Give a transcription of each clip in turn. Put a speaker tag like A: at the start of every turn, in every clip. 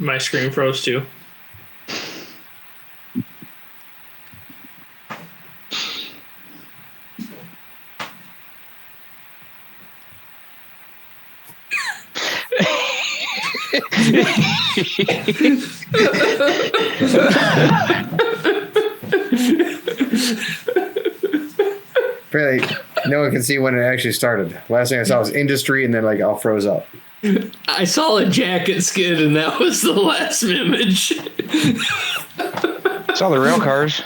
A: My screen froze too.
B: Apparently, no one can see when it actually started. Last thing I saw was industry, and then like all froze up.
A: I saw a jacket skid, and that was the last image.
C: Saw the rail cars.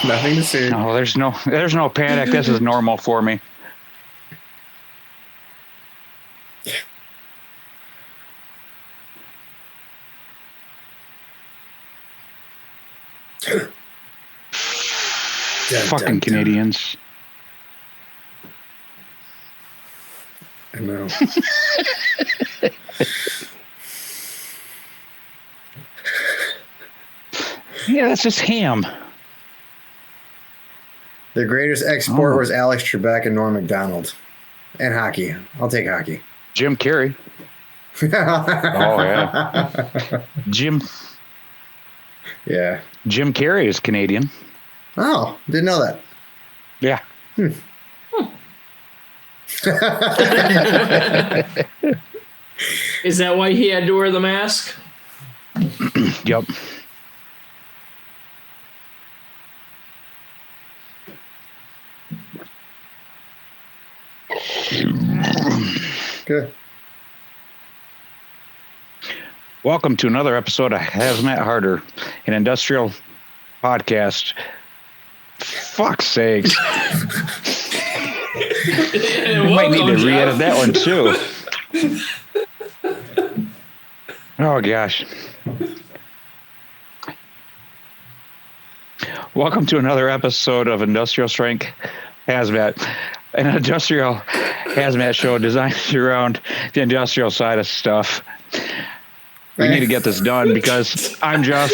B: Nothing to see.
C: No, there's no panic. This is normal for me. Fucking Canadians.
B: I know.
C: Yeah, that's just ham.
B: The greatest export was Alex Trebek and Norm Macdonald. And hockey. I'll take hockey.
C: Jim Carrey. Oh, yeah.
B: Yeah.
C: Jim Carrey is Canadian.
B: Oh, didn't know that.
C: Yeah.
A: Is that why he had to wear the mask?
C: Yep.
B: Good.
C: Welcome to another episode of Hazmat Harder, an industrial podcast. Fuck's sakes. We might need to re-edit that one too. Oh gosh. Welcome to another episode of Industrial Strength Hazmat, an industrial hazmat show designed around the industrial side of stuff. We need to get this done because I'm Jeff,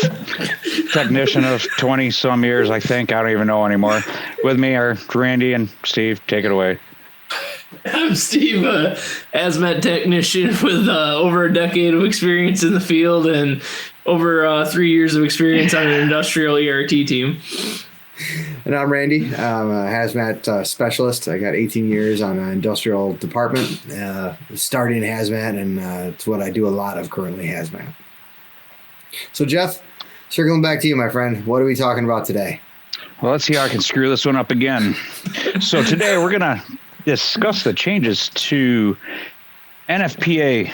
C: technician of 20 some years, I think. I don't even know anymore. With me are Randy and Steve. Take it away.
A: I'm Steve, hazmat technician with over a decade of experience in the field and over 3 years of experience on an industrial ERT team.
B: And I'm Randy. I'm a hazmat specialist. I got 18 years on an industrial department, starting hazmat, and it's what I do a lot of currently, hazmat. So, Jeff, circling back to you, my friend, what are we talking about today?
C: Well, let's see how I can screw this one up again. So today we're going to discuss the changes to NFPA,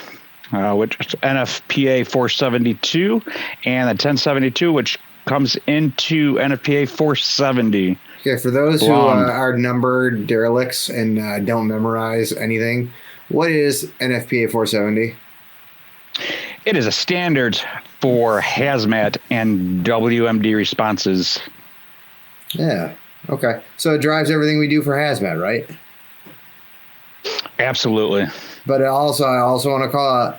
C: which is NFPA 472 and the 1072, which comes into NFPA 470.
B: Okay, for those who are numbered derelicts and don't memorize anything, what is NFPA 470?
C: It is a standard for hazmat and WMD responses.
B: Yeah, okay. So it drives everything we do for hazmat, right?
C: Absolutely.
B: But I also want to call it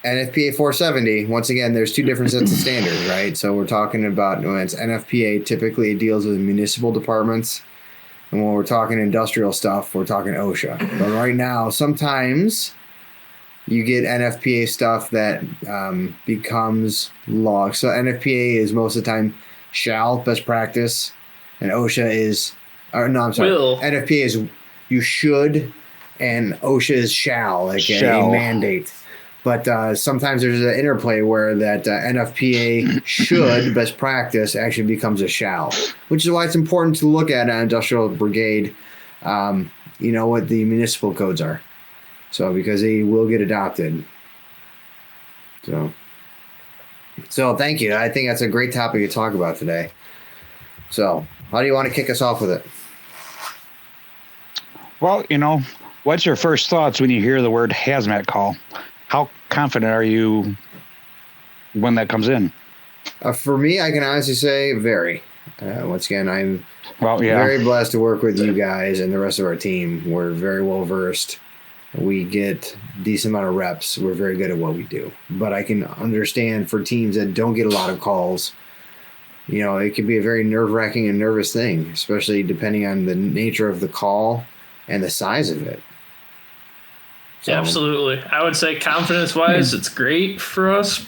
B: NFPA 470. Once again, there's two different sets of standards, right? So we're talking about when it's NFPA, typically it deals with municipal departments. And when we're talking industrial stuff, we're talking OSHA. But right now, sometimes you get NFPA stuff that becomes law. So NFPA is most of the time shall, best practice. And OSHA is,
A: Will.
B: NFPA is you should, and OSHA is shall, like a mandate. But sometimes there's an interplay where that NFPA should, best practice, actually becomes a shall, which is why it's important to look at an industrial brigade, what the municipal codes are. So, because they will get adopted. So thank you. I think that's a great topic to talk about today. So, how do you want to kick us off with it?
C: Well, what's your first thoughts when you hear the word hazmat call? How confident are you when that comes in?
B: For me, I can honestly say very. Once again, I'm very blessed to work with you guys and the rest of our team. We're very well versed. We get a decent amount of reps. We're very good at what we do. But I can understand for teams that don't get a lot of calls, it can be a very nerve-wracking and nervous thing, especially depending on the nature of the call and the size of it. So,
A: absolutely. I would say confidence-wise, it's great for us.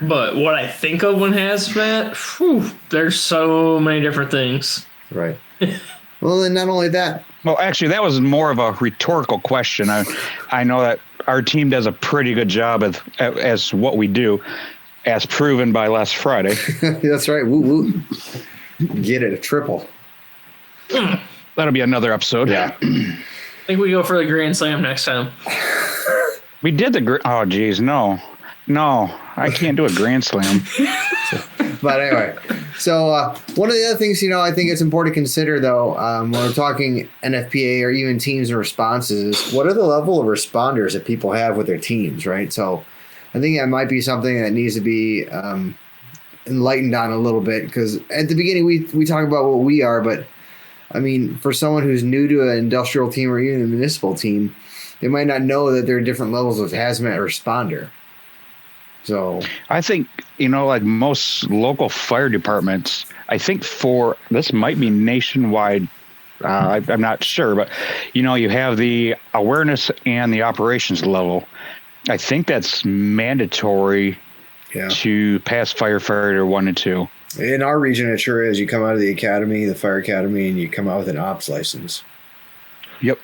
A: But what I think of when hazmat, there's so many different things.
B: Right. Well, and not only that.
C: Well, actually, that was more of a rhetorical question. I know that our team does a pretty good job as what we do, as proven by last Friday.
B: That's right. Woo woo. Get it, a triple.
C: That'll be another episode.
B: Yeah.
A: I think we go for the Grand Slam next time.
C: We did oh, geez, no, I can't do a Grand Slam.
B: But anyway, so one of the other things, I think it's important to consider, though, when we're talking NFPA or even teams and responses, is what are the level of responders that people have with their teams, right? So I think that might be something that needs to be enlightened on a little bit, because at the beginning we talk about what we are, but I mean, for someone who's new to an industrial team or even a municipal team, they might not know that there are different levels of hazmat responder. So
C: I think, like most local fire departments, I think this might be nationwide. I'm not sure, but you have the awareness and the operations level. I think that's mandatory to pass firefighter 1 and 2.
B: In our region, it sure is. You come out of the academy, the fire academy, and you come out with an ops license.
C: Yep.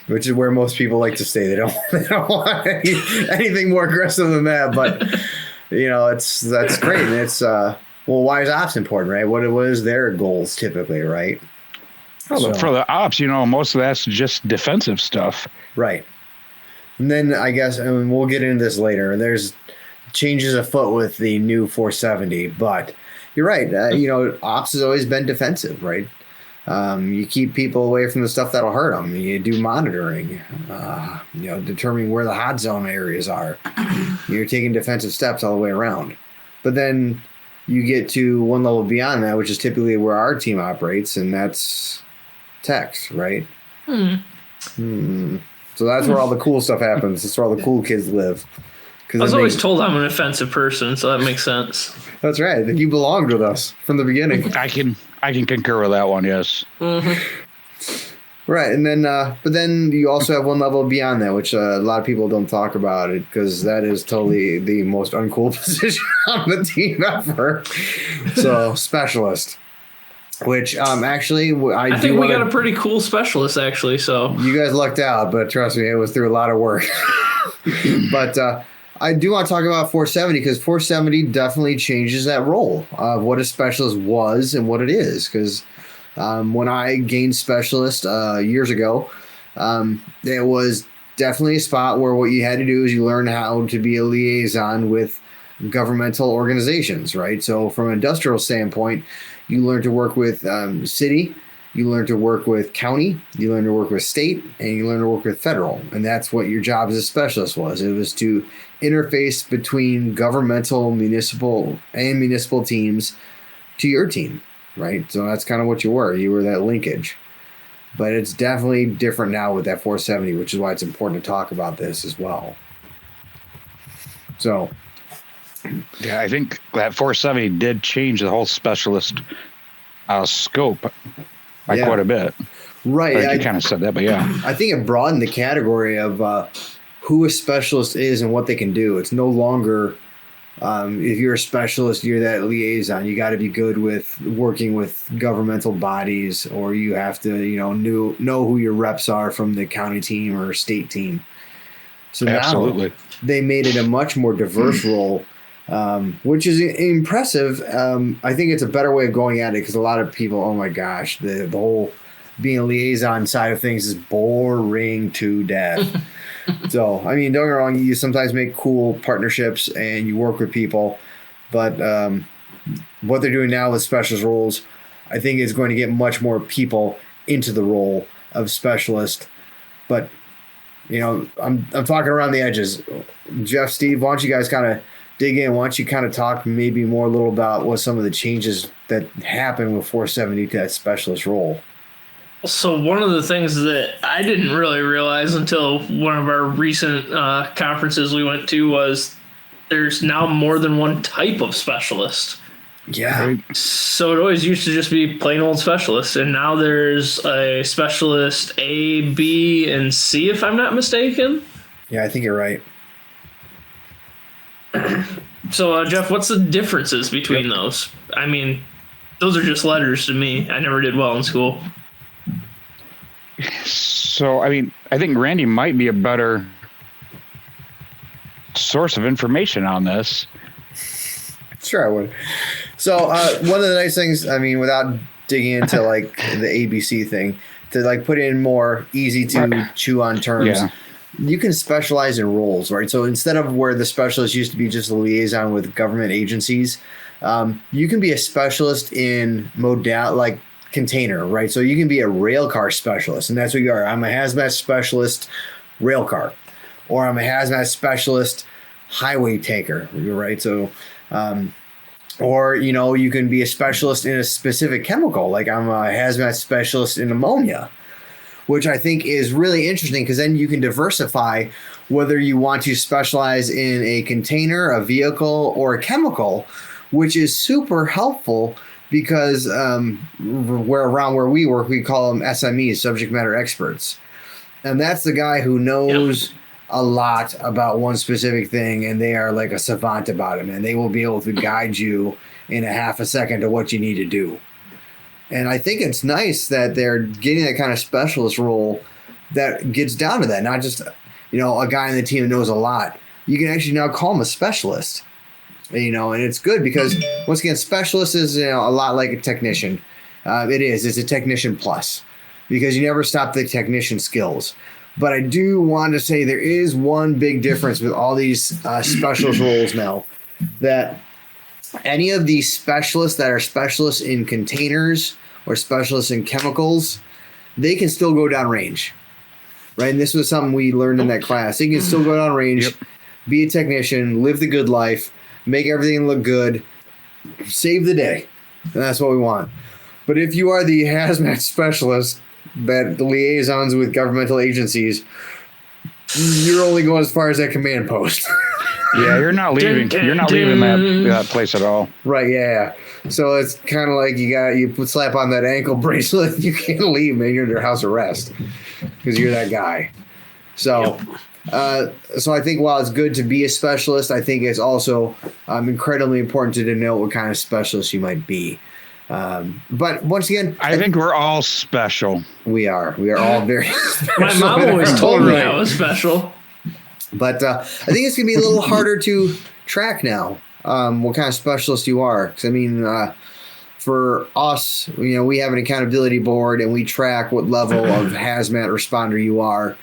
C: Which
B: is where most people like to stay. They don't want anything more aggressive than that. But that's great. And it's why is ops important, right? What is their goals typically, right?
C: Well, for the ops, most of that's just defensive stuff,
B: right? And then I guess, and we'll get into this later. There's changes afoot with the new 470, but you're right. Ops has always been defensive, right? You keep people away from the stuff that'll hurt them. You do monitoring, determining where the hot zone areas are. You're taking defensive steps all the way around. But then you get to one level beyond that, which is typically where our team operates, and that's techs, right? So that's where all the cool stuff happens. That's where all the cool kids live.
A: I was always told I'm an offensive person, so that makes sense.
B: That's right. You belonged with us from the beginning.
C: I can concur with that one, yes.
A: Mm-hmm.
B: Right, and then, but then you also have one level beyond that, which a lot of people don't talk about it, because that is totally the most uncool position on the team ever. So, specialist, which actually
A: I think we got a pretty cool specialist, actually. So
B: you guys lucked out, but trust me, it was through a lot of work. But I do want to talk about 470, because 470 definitely changes that role of what a specialist was and what it is, because when I gained specialist years ago, it was definitely a spot where what you had to do is you learn how to be a liaison with governmental organizations, right? So from an industrial standpoint, you learn to work with city, you learn to work with county, you learn to work with state, and you learn to work with federal. And that's what your job as a specialist was. It was to interface between governmental, municipal teams to your team. Right, so that's kind of what you were. You were that linkage, but it's definitely different now with that 470, which is why it's important to talk about this as well. So,
C: yeah, I think that 470 did change the whole specialist scope by quite a bit.
B: Right,
C: I kind of said that, but yeah,
B: I think it broadened the category of who a specialist is and what they can do. It's no longer if you're a specialist, you're that liaison. You got to be good with working with governmental bodies, or you have to, know who your reps are from the county team or state team. So
C: absolutely,
B: now they made it a much more diverse role, which is impressive. I think it's a better way of going at it, because a lot of people, oh my gosh, the whole being a liaison side of things is boring to death. So, I mean, don't get me wrong, you sometimes make cool partnerships and you work with people, but what they're doing now with specialist roles, I think, is going to get much more people into the role of specialist. But, I'm talking around the edges. Jeff, Steve, why don't you guys kind of dig in? Why don't you kind of talk maybe more a little about what some of the changes that happened with 470 to that specialist role?
A: So one of the things that I didn't really realize until one of our recent conferences we went to was there's now more than one type of specialist.
B: Yeah.
C: Right?
A: So it always used to just be plain old specialist, and now there's a specialist A, B, and C, if I'm not mistaken.
B: Yeah, I think you're right.
A: So, Jeff, what's the differences between those? I mean, those are just letters to me. I never did well in school.
C: So, I mean, I think Randy might be a better source of information on this.
B: Sure, I would. So one of the nice things, I mean, without digging into like the ABC thing, to like put in more easy to chew on terms, you can specialize in roles, right? So instead of where the specialist used to be just a liaison with government agencies, you can be a specialist in like container, right? So you can be a rail car specialist, and that's what you are. I'm a hazmat specialist rail car, or I'm a hazmat specialist highway tanker, right? So or, you know, you can be a specialist in a specific chemical, like I'm a hazmat specialist in ammonia, which I think is really interesting because then you can diversify whether you want to specialize in a container, a vehicle, or a chemical, which is super helpful because where we work, we call them SMEs, subject matter experts. And that's the guy who knows a lot about one specific thing, and they are like a savant about it, and they will be able to guide you in a half a second to what you need to do. And I think it's nice that they're getting that kind of specialist role that gets down to that, not just, you know, a guy on the team that knows a lot. You can actually now call him a specialist, you know, and it's good because once again, specialist is, you know, a lot like a technician. It's a technician plus because you never stop the technician skills. But I do want to say there is one big difference with all these specialist roles now, that any of these specialists that are specialists in containers or specialists in chemicals, they can still go down range, right? And this was something we learned in that class. They can still go down range, be a technician, live the good life, make everything look good, save the day. And that's what we want. But if you are the hazmat specialist, that the liaisons with governmental agencies, you're only going as far as that command post.
C: Yeah, you're not leaving. You're not leaving that place at all.
B: Right? Yeah. So it's kind of like you slap on that ankle bracelet. You can't leave, man. You're under house arrest because you're that guy. So, so I think while it's good to be a specialist, I think it's also incredibly important to denote what kind of specialist you might be. But once again,
C: I think we're all special.
B: We are all very special.
A: My mom always told me I was special.
B: But I think it's going to be a little harder to track now what kind of specialist you are. 'Cause, I mean, for us, you know, we have an accountability board and we track what level of hazmat responder you are.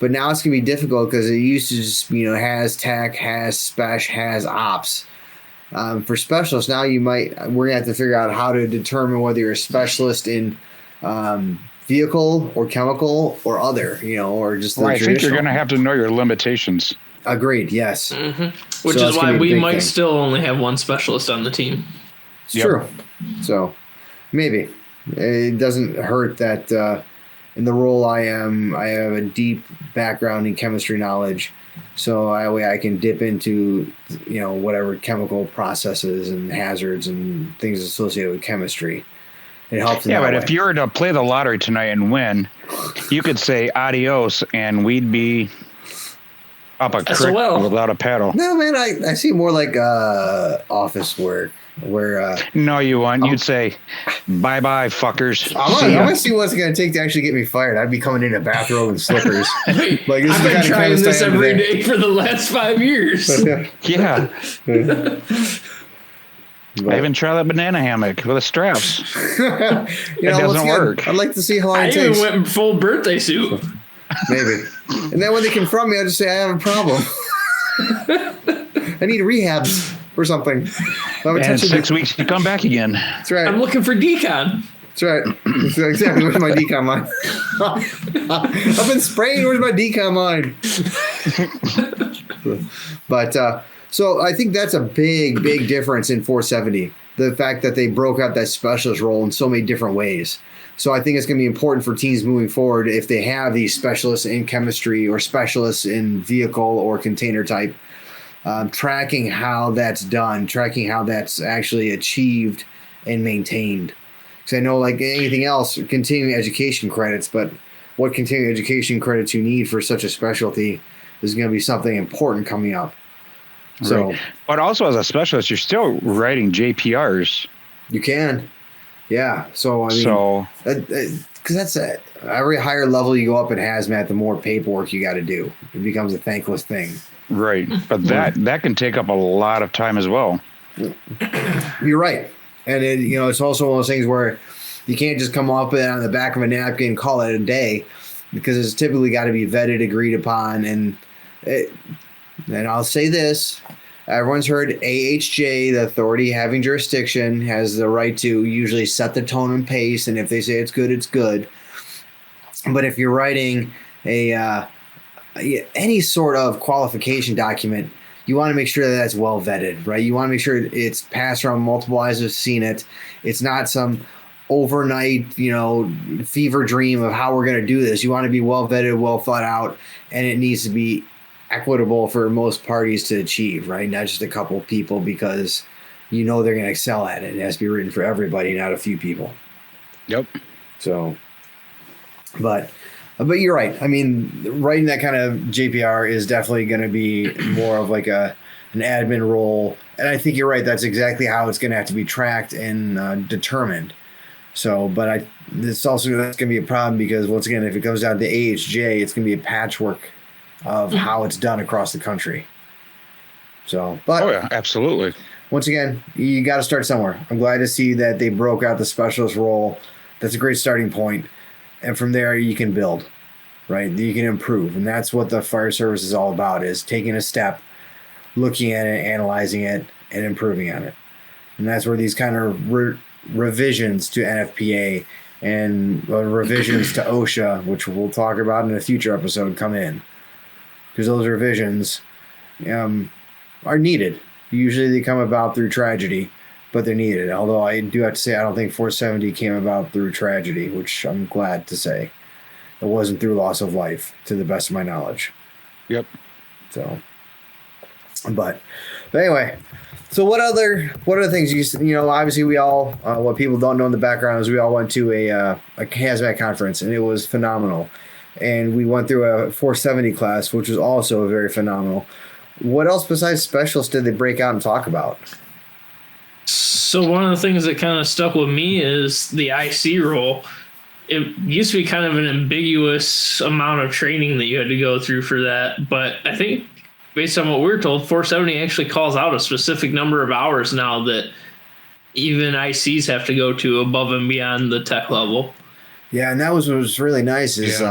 B: But now it's going to be difficult because it used to just, you know, has tech, has spec, has ops. For specialists, now we're going to have to figure out how to determine whether you're a specialist in vehicle or chemical or other, you know, or just the traditional.
C: I think you're going to have to know your limitations.
B: Agreed, yes.
A: Mm-hmm. Which is why we might still only have one specialist on the team.
B: It's true. So maybe. It doesn't hurt that in the role I have a deep background in chemistry knowledge. So that way I can dip into, you know, whatever chemical processes and hazards and things associated with chemistry. It helps.
C: Yeah, but if you were to play the lottery tonight and win, you could say adios, and we'd be up a creek without a paddle.
B: No, man, I see more like office work. Where
C: no, you won't. You'd say, "Bye-bye, fuckers."
B: I want to see what's it going to take to actually get me fired. I'd be coming in a bathrobe and slippers.
A: Like I've been trying this every day for the last 5 years.
C: Yeah. I even tried that banana hammock with the straps. It doesn't work.
B: I'd like to see how long it takes.
A: I even went in full birthday suit.
B: Maybe. And then when they confront me, I'll just say I have a problem. I need rehab or something.
C: And 6 weeks you come back again.
B: That's right.
A: I'm looking for decon.
B: That's right. That's exactly. Where's my decon line? I've been spraying. Where's my decon line? But so I think that's a big difference in 470. The fact that they broke out that specialist role in so many different ways. So I think it's going to be important for teams moving forward if they have these specialists in chemistry or specialists in vehicle or container type. tracking how that's done, tracking how that's actually achieved and maintained. Because I know, like anything else, continuing education credits, but what continuing education credits you need for such a specialty is going to be something important coming up. So,
C: right. But also as a specialist, you're still writing JPRs.
B: You can. Yeah. So, I mean, because that's every higher level you go up in hazmat, the more paperwork you got to do. It becomes a thankless thing.
C: Right. But that can take up a lot of time as well.
B: You're right. And it's also one of those things where you can't just come up on the back of a napkin and call it a day, because it's typically got to be vetted, agreed upon. And I'll say this. Everyone's heard AHJ, the authority having jurisdiction, has the right to usually set the tone and pace. And if they say it's good, it's good. But if you're writing any sort of qualification document, you want to make sure that that's well vetted, right? You want to make sure it's passed around, multiple eyes have seen it. It's not some overnight, fever dream of how we're going to do this. You want to be well vetted, well thought out, and it needs to be equitable for most parties to achieve, right? Not just a couple of people, because they're going to excel at it. It has to be written for everybody, not a few people.
C: Yep.
B: So, but you're right. I mean, writing that kind of JPR is definitely going to be more of like an admin role. And I think you're right. That's exactly how it's going to have to be tracked and determined. So, but that's going to be a problem, because once again, if it comes down to AHJ, it's going to be a patchwork of how it's done across the country. So, but
C: oh yeah, absolutely.
B: Once again, you got to start somewhere. I'm glad to see that they broke out the specialist role. That's a great starting point. And from there, you can build, right? You can improve. And that's what the fire service is all about, is taking a step, looking at it, analyzing it, and improving on it. And that's where these kind of revisions to NFPA and revisions to OSHA, which we'll talk about in a future episode, come in. Because those revisions are needed. Usually they come about through tragedy, but they're needed. Although I do have to say, I don't think 470 came about through tragedy, which I'm glad to say. It wasn't through loss of life, to the best of my knowledge.
C: Yep.
B: So, but anyway, so what other things obviously we all, what people don't know in the background is we all went to a hazmat conference, and it was phenomenal. And we went through a 470 class, which was also very phenomenal. What else besides specialists did they break out and talk about?
A: So one of the things that kind of stuck with me is the IC role. It used to be kind of an ambiguous amount of training that you had to go through for that. But I think based on what we were told, 470 actually calls out a specific number of hours now that even ICs have to go to above and beyond the tech level. Yeah, and that was what was really nice is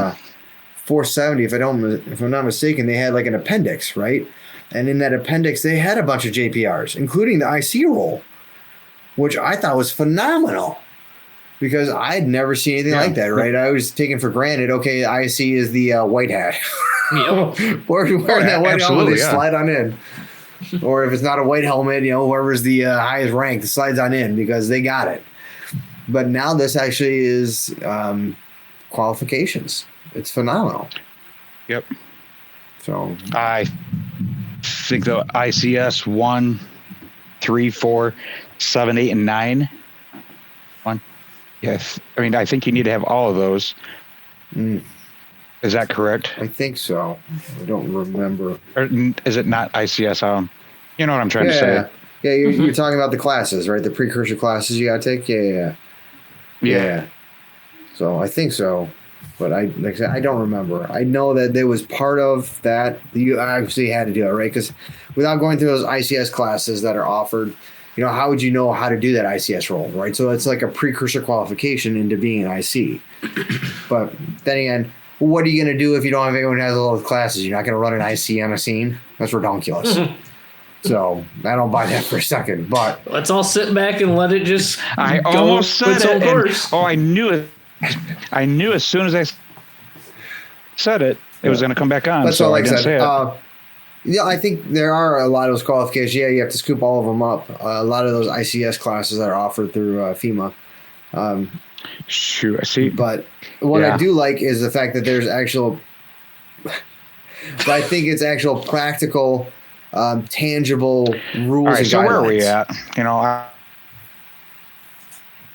A: 470, if I'm not mistaken, they had like an appendix, right? And in that appendix, they had a bunch of JPRs, including the IC role, which I thought was phenomenal because I'd never seen anything like that, right? I was taking for granted, okay, IC is the white hat. Yep.
B: Wearing that white helmet, they slide on in. Or if it's not a white helmet, whoever's the highest rank slides on in because they got it. But now this actually is qualifications. It's phenomenal.
C: Yep.
B: So
C: I think the ICS 1, 3, 4, 7, 8, and 9. Yes. I mean, I think you need to have all of those. Is that correct?
B: I think so. I don't remember.
C: Or is it not ICS? You know what I'm trying to say.
B: Yeah, you're talking about the classes, right? The precursor classes you got to take? Yeah. So I think so. But I don't remember. I know that there was part of that. You actually had to do it, right? Because without going through those ICS classes that are offered, how would you know how to do that ICS role, right? So it's like a precursor qualification into being an IC. But then again, what are you going to do if you don't have anyone who has all those classes? You're not going to run an IC on a scene? That's redonkulous. So I don't buy that for a second. But
A: let's all sit back and let it just
C: I
A: go
C: almost said
A: its own course.
C: I knew it. I knew as soon as I said it, it was going to come back on.
B: That's
C: so
B: all
C: I didn't say it.
B: Yeah, I think there are a lot of those qualifications. Yeah, you have to scoop all of them up. A lot of those ICS classes that are offered through FEMA.
C: Shoot, I see.
B: But what I do like is the fact that there's actual. But I think it's actual practical tangible rules.
C: All right,
B: and
C: so
B: guidelines.
C: where are we at?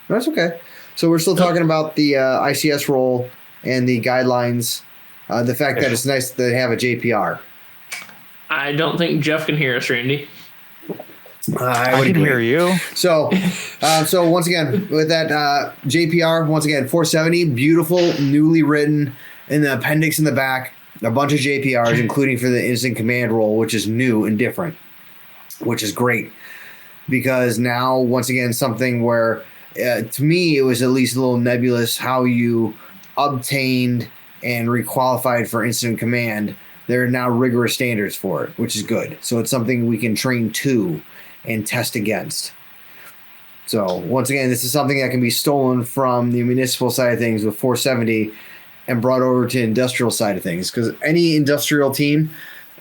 B: That's okay. So we're still talking about the ICS role and the guidelines. The fact that it's nice to have a JPR.
A: I don't think Jeff can hear us, Randy.
C: I can hear you.
B: So once again, with that JPR, once again, 470, beautiful, newly written, in the appendix in the back, a bunch of JPRs, including for the instant command role, which is new and different, which is great. Because now, once again, something where, to me, it was at least a little nebulous how you obtained and requalified for instant command. There are now rigorous standards for it, which is good. So it's something we can train to and test against. So once again, this is something that can be stolen from the municipal side of things with 470 and brought over to industrial side of things. Because any industrial team,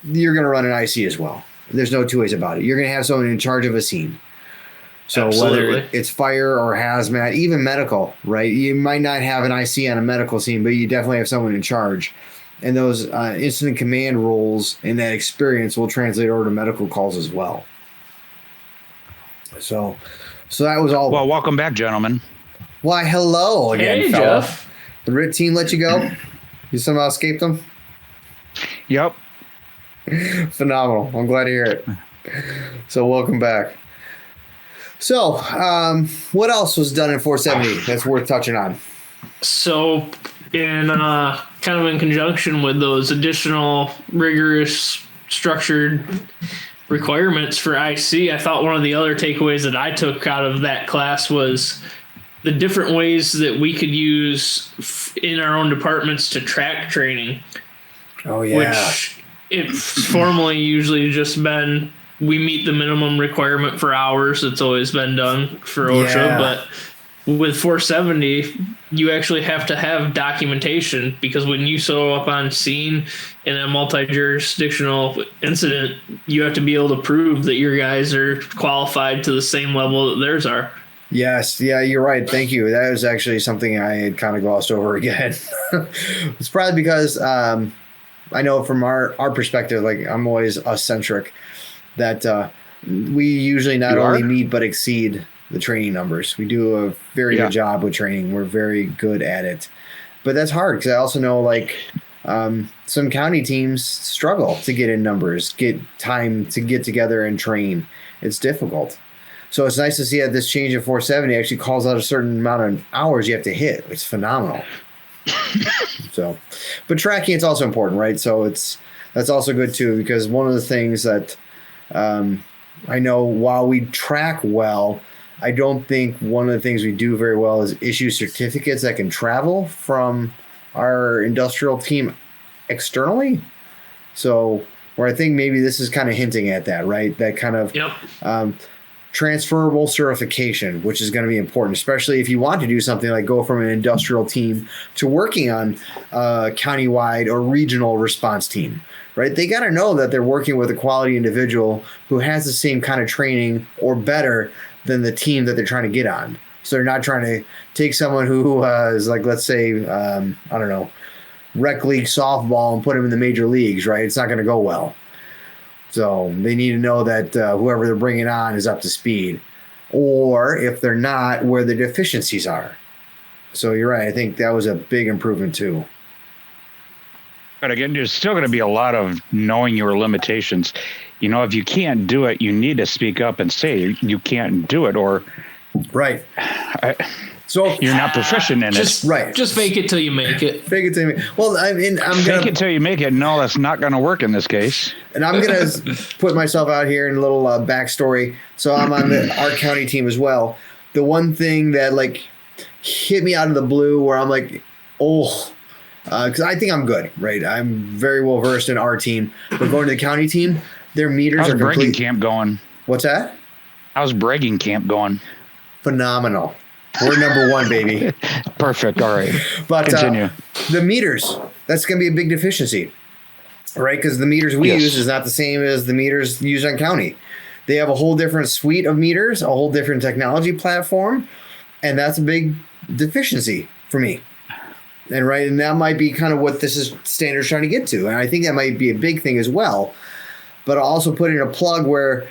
B: you're going to run an IC as well. There's no two ways about it. You're going to have someone in charge of a scene. So
A: Absolutely.
B: whether it's fire or hazmat, even medical, right? You might not have an IC on a medical scene, but you definitely have someone in charge. And those incident command roles and that experience will translate over to medical calls as well. So that was all.
C: Well, welcome back, gentlemen.
B: Why, hello again,
A: Hey,
B: fella.
A: Jeff.
B: The RIT team let you go? You somehow escaped them?
C: Yep.
B: Phenomenal. I'm glad to hear it. So welcome back. So what else was done in 470 that's worth touching on?
A: So, in kind of in conjunction with those additional rigorous structured requirements for IC, I thought one of the other takeaways that I took out of that class was the different ways that we could use in our own departments to track training.
B: Oh, yeah.
A: Which it's formally usually just been we meet the minimum requirement for hours. It's always been done for OSHA,
B: Yeah.
A: but with 470, you actually have to have documentation because when you show up on scene in a multi-jurisdictional incident, you have to be able to prove that your guys are qualified to the same level that theirs are.
B: Yes. Yeah, you're right. Thank you. That was actually something I had kind of glossed over again. It's probably because I know from our perspective, like I'm always us-centric, that we usually not only meet but exceed the training numbers. We do a very good job with training. We're very good at it. But that's hard because I also know like some county teams struggle to get in numbers, get time to get together and train. It's difficult. So it's nice to see that this change of 470 actually calls out a certain amount of hours you have to hit. It's phenomenal. So, but tracking, it's also important, right? So that's also good too, because one of the things that I know while we track well, I don't think one of the things we do very well is issue certificates that can travel from our industrial team externally. So, where I think maybe this is kind of hinting at that, right? That kind of transferable certification, which is going to be important, especially if you want to do something like go from an industrial team to working on a countywide or regional response team, right? They got to know that they're working with a quality individual who has the same kind of training or better than the team that they're trying to get on. So they're not trying to take someone who is like, let's say, I don't know, rec league softball and put them in the major leagues, right? It's not going to go well. So they need to know that whoever they're bringing on is up to speed, or if they're not, where the deficiencies are. So you're right. I think that was a big improvement too.
C: But again, there's still going to be a lot of knowing your limitations. You know, if you can't do it, you need to speak up and say you can't do it, or
B: right. So
C: you're not proficient in it.
B: Right.
A: Just fake it till you make it.
B: Fake it till you make it. Well, I mean,
C: fake it till you make it. No, that's not going to work in this case.
B: And I'm going to put myself out here in a little backstory. So I'm on our county team as well. The one thing that like hit me out of the blue where I'm like, because I think I'm good, right? I'm very well versed in our team. But going to the county team, their meters
C: How's
B: are
C: bragging camp going?
B: What's that?
C: How's bragging camp going?
B: Phenomenal. We're number one, baby.
C: Perfect. All right.
B: But
C: continue.
B: The meters, that's going to be a big deficiency, right? Because the meters we use is not the same as the meters used on county. They have a whole different suite of meters, a whole different technology platform, and that's a big deficiency for me. And that might be kind of what this is standards trying to get to. And I think that might be a big thing as well. but I'll also put in a plug where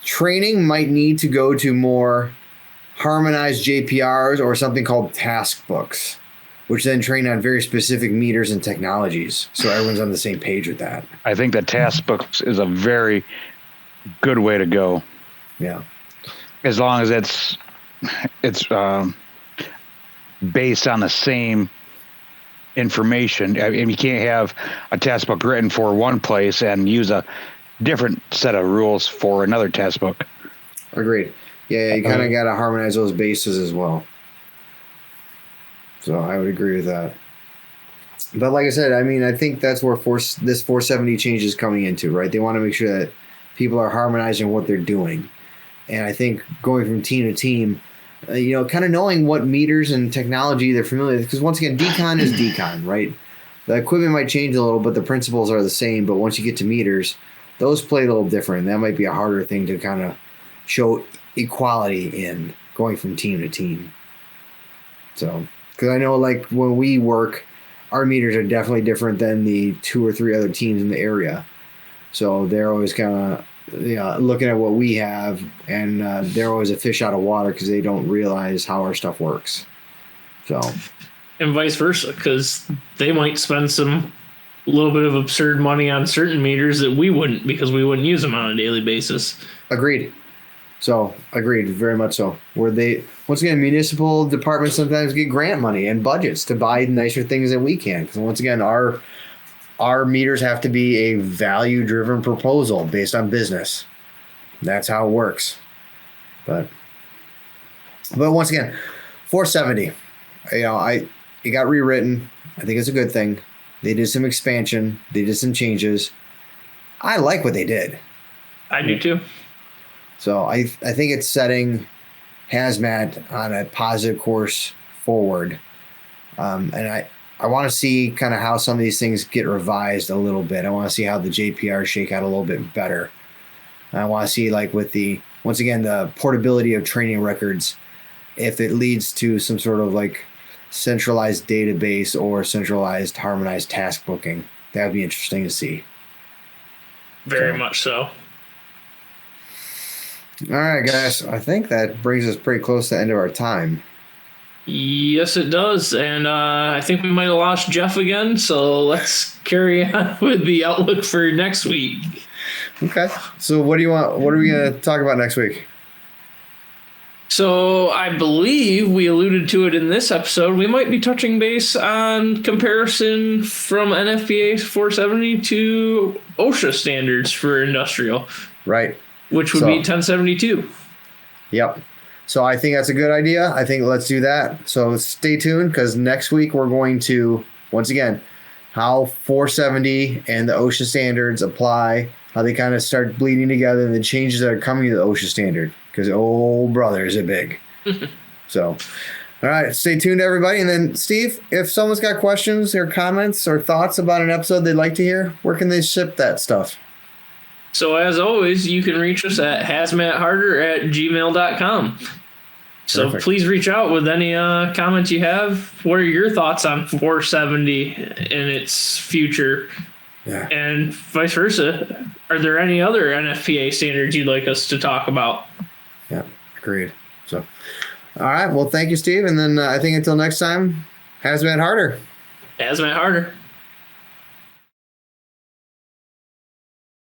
B: training might need to go to more harmonized JPRs or something called task books, which then train on very specific meters and technologies. So everyone's on the same page with that.
C: I think the task books is a very good way to go.
B: Yeah.
C: As long as it's based on the same information. I mean, you can't have a test book written for one place and use a different set of rules for another test book. Agreed.
B: Yeah, you kind of got to harmonize those bases as well. So I would agree with that. But like I said, I mean, I think that's where this 470 change is coming into, right? They want to make sure that people are harmonizing what they're doing. And I think going from team to team, kind of knowing what meters and technology they're familiar with. Because once again, decon is decon, right? The equipment might change a little, but the principles are the same. But once you get to meters, those play a little different. That might be a harder thing to kind of show equality in going from team to team. So, because I know like when we work, our meters are definitely different than the 2 or 3 other teams in the area. So they're always kind of looking at what we have, and they're always a fish out of water because they don't realize how our stuff works. So,
A: and vice versa, because they might spend some little bit of absurd money on certain meters that we wouldn't, because we wouldn't use them on a daily basis.
B: Agreed. So, agreed, very much so. Where they, once again, municipal departments sometimes get grant money and budgets to buy nicer things than we can. Because once again, our meters have to be a value-driven proposal based on business. That's how it works. But once again, 470. It got rewritten. I think it's a good thing. They did some expansion. They did some changes. I like what they did.
A: I do too.
B: So I think it's setting hazmat on a positive course forward. And I want to see kind of how some of these things get revised a little bit. I want to see how the JPRs shake out a little bit better. And I want to see, like, with once again, the portability of training records, if it leads to some sort of like centralized database or centralized harmonized task booking. That would be interesting to see.
A: Very much so.
B: All right, guys. I think that brings us pretty close to the end of our time.
A: Yes, it does. And I think we might have lost Jeff again. So let's carry on with the outlook for next week.
B: Okay. So what do you want? What are we going to talk about next week?
A: So I believe we alluded to it in this episode. We might be touching base on comparison from NFPA 470 to OSHA standards for industrial.
B: Right.
A: Which would be 1072.
B: Yep. So I think that's a good idea. I think let's do that. So stay tuned, because next week we're going to, once again, how 470 and the OSHA standards apply, how they kind of start bleeding together, and the changes that are coming to the OSHA standard, because, oh, brother, is it big. So, all right, stay tuned, everybody. And then, Steve, if someone's got questions or comments or thoughts about an episode they'd like to hear, where can they ship that stuff?
A: So as always, you can reach us at hazmatharder@gmail.com. So
B: Perfect.
A: Please reach out with any comments you have. What are your thoughts on 470 and its future?
B: Yeah.
A: And vice versa. Are there any other NFPA standards you'd like us to talk about?
B: Yeah, agreed. So, all right. Well, thank you, Steve. And then I think until next time, Hazmat Harder.
A: Hazmat Harder.